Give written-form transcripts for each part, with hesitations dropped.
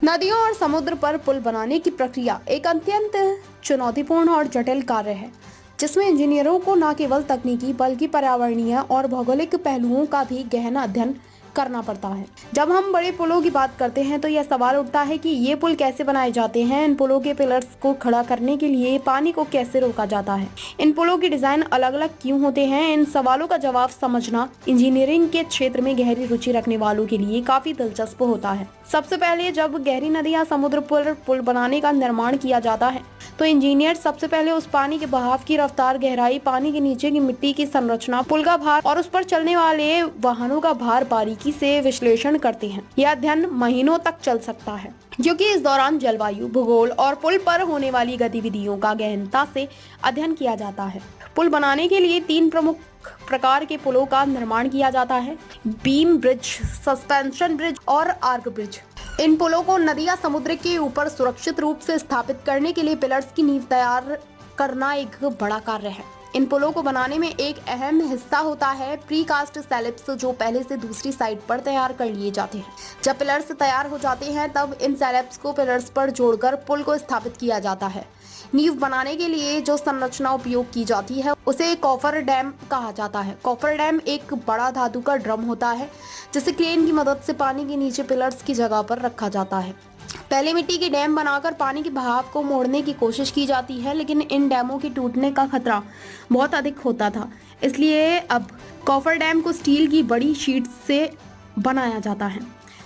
नदियों और समुद्र पर पुल बनाने की प्रक्रिया एक अत्यंत चुनौतीपूर्ण और जटिल कार्य है, जिसमें इंजीनियरों को न केवल तकनीकी बल्कि पर्यावरणीय और भौगोलिक पहलुओं का भी गहन अध्ययन करना पड़ता है। जब हम बड़े पुलों की बात करते हैं तो यह सवाल उठता है कि ये पुल कैसे बनाए जाते हैं, इन पुलों के पिलर्स को खड़ा करने के लिए पानी को कैसे रोका जाता है, इन पुलों की डिजाइन अलग अलग क्यों होते हैं। इन सवालों का जवाब समझना इंजीनियरिंग के क्षेत्र में गहरी रुचि रखने वालों के लिए काफी दिलचस्प होता है। सबसे पहले जब गहरी नदी या समुद्र पर पुल बनाने का निर्माण किया जाता है तो इंजीनियर सबसे पहले उस पानी के बहाव की रफ्तार, गहराई, पानी के नीचे की मिट्टी की संरचना, पुल का भार और उस पर चलने वाले वाहनों का भार बारीकी से विश्लेषण करते हैं। यह अध्ययन महीनों तक चल सकता है, क्योंकि इस दौरान जलवायु, भूगोल और पुल पर होने वाली गतिविधियों का गहनता से अध्ययन किया जाता है। पुल बनाने के लिए 3 प्रमुख प्रकार के पुलों का निर्माण किया जाता है: बीम ब्रिज, सस्पेंशन ब्रिज और आर्क ब्रिज। इन पुलों को नदी या समुद्र के ऊपर सुरक्षित रूप से स्थापित करने के लिए पिलर्स की नींव तैयार करना एक बड़ा कार्य है। इन पुलों को बनाने में एक अहम हिस्सा होता है प्रीकास्ट सैलिब्स, जो पहले से दूसरी साइड पर तैयार कर लिए जाते हैं। जब पिलर्स तैयार हो जाते हैं तब इन सैलिब्स को पिलर्स पर जोड़कर पुल को स्थापित किया जाता है। नींव बनाने के लिए जो संरचना उपयोग की जाती है उसे कॉफर डैम कहा जाता है। कॉफर डैम एक बड़ा धातु का ड्रम होता है जिसे क्रेन की मदद से पानी के नीचे पिलर्स की जगह पर रखा जाता है। पहले मिट्टी के डैम बनाकर पानी के बहाव को मोड़ने की कोशिश की जाती है, लेकिन इन डैमों के टूटने का खतरा बहुत अधिक होता था। इसलिए अब कॉफर डैम को स्टील की बड़ी शीट से बनाया जाता है,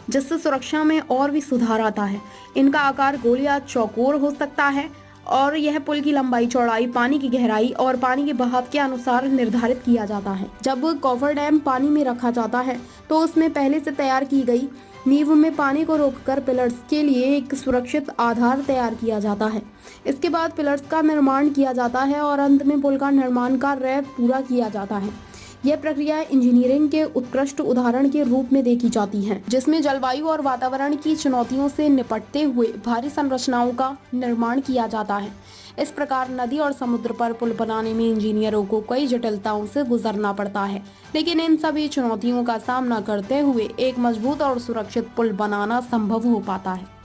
जिससे सुरक्षा में और भी सुधार आता है। इनका आकार गोल या चौकोर हो सकता है और यह पुल की लंबाई, चौड़ाई, पानी की गहराई और पानी के बहाव के अनुसार निर्धारित किया जाता है। जब कॉफर डैम पानी में रखा जाता है तो उसमें पहले से तैयार की गई नींव में पानी को रोककर पिलर्स के लिए एक सुरक्षित आधार तैयार किया जाता है। इसके बाद पिलर्स का निर्माण किया जाता है और अंत में पुल का निर्माण कार्य पूरा किया जाता है। यह प्रक्रिया इंजीनियरिंग के उत्कृष्ट उदाहरण के रूप में देखी जाती है, जिसमें जलवायु और वातावरण की चुनौतियों से निपटते हुए भारी संरचनाओं का निर्माण किया जाता है। इस प्रकार नदी और समुद्र पर पुल बनाने में इंजीनियरों को कई जटिलताओं से गुजरना पड़ता है, लेकिन इन सभी चुनौतियों का सामना करते हुए एक मजबूत और सुरक्षित पुल बनाना संभव हो पाता है।